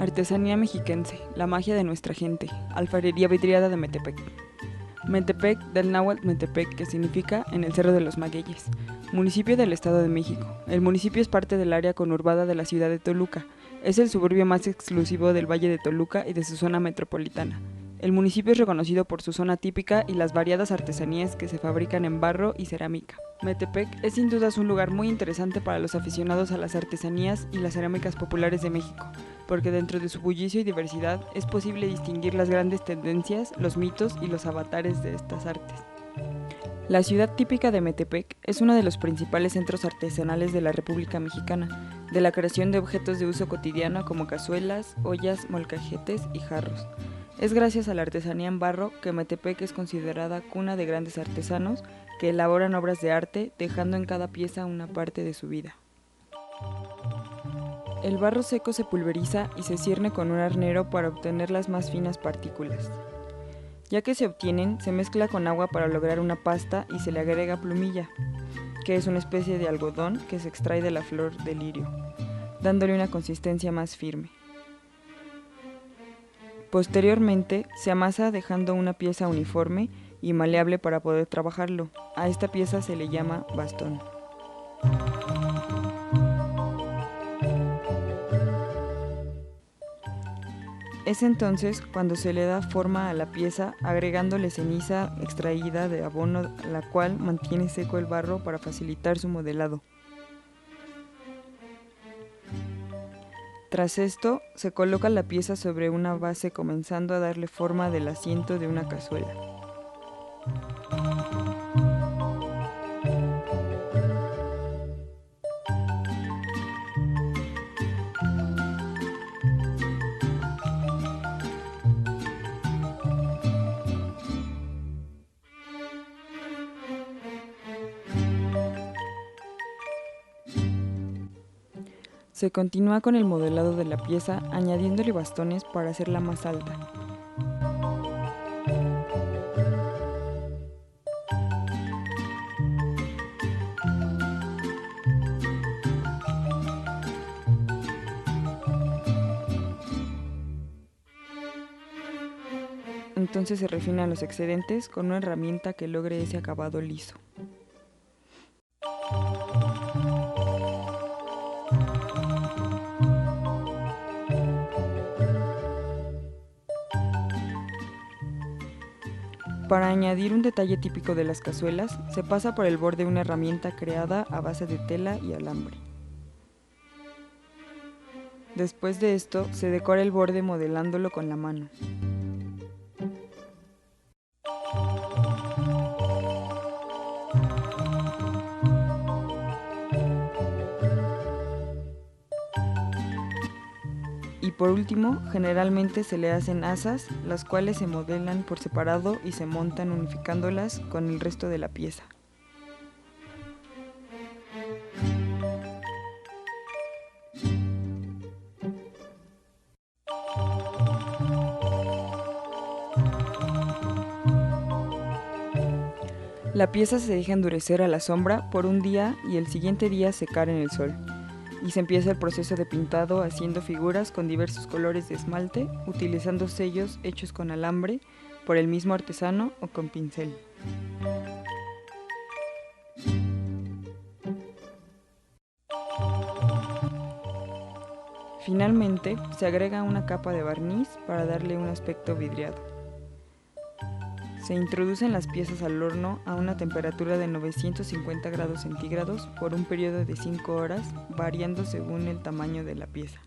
Artesanía mexiquense, la magia de nuestra gente, alfarería vidriada de Metepec. Metepec, del náhuatl Metepec, que significa en el Cerro de los Magueyes, municipio del Estado de México. El municipio es parte del área conurbada de la ciudad de Toluca. Es el suburbio más exclusivo del Valle de Toluca y de su zona metropolitana. El municipio es reconocido por su zona típica y las variadas artesanías que se fabrican en barro y cerámica. Metepec es sin dudas un lugar muy interesante para los aficionados a las artesanías y las cerámicas populares de México, porque dentro de su bullicio y diversidad es posible distinguir las grandes tendencias, los mitos y los avatares de estas artes. La ciudad típica de Metepec es uno de los principales centros artesanales de la República Mexicana, de la creación de objetos de uso cotidiano como cazuelas, ollas, molcajetes y jarros. Es gracias a la artesanía en barro que Metepec es considerada cuna de grandes artesanos que elaboran obras de arte, dejando en cada pieza una parte de su vida. El barro seco se pulveriza y se cierne con un arnero para obtener las más finas partículas. Ya que se obtienen, se mezcla con agua para lograr una pasta y se le agrega plumilla, que es una especie de algodón que se extrae de la flor de lirio, dándole una consistencia más firme. Posteriormente, se amasa dejando una pieza uniforme y maleable para poder trabajarlo. A esta pieza se le llama bastón. Es entonces cuando se le da forma a la pieza agregándole ceniza extraída de abono, la cual mantiene seco el barro para facilitar su modelado. Tras esto, se coloca la pieza sobre una base comenzando a darle forma del asiento de una cazuela. Se continúa con el modelado de la pieza añadiéndole bastones para hacerla más alta. Entonces se refinan los excedentes con una herramienta que logre ese acabado liso. Para añadir un detalle típico de las cazuelas, se pasa por el borde una herramienta creada a base de tela y alambre. Después de esto, se decora el borde modelándolo con la mano. Y por último, generalmente se le hacen asas, las cuales se modelan por separado y se montan unificándolas con el resto de la pieza. La pieza se deja endurecer a la sombra por un día y el siguiente día secar en el sol. Y se empieza el proceso de pintado haciendo figuras con diversos colores de esmalte, utilizando sellos hechos con alambre por el mismo artesano o con pincel. Finalmente, se agrega una capa de barniz para darle un aspecto vidriado. Se introducen las piezas al horno a una temperatura de 950 grados centígrados por un periodo de 5 horas, variando según el tamaño de la pieza.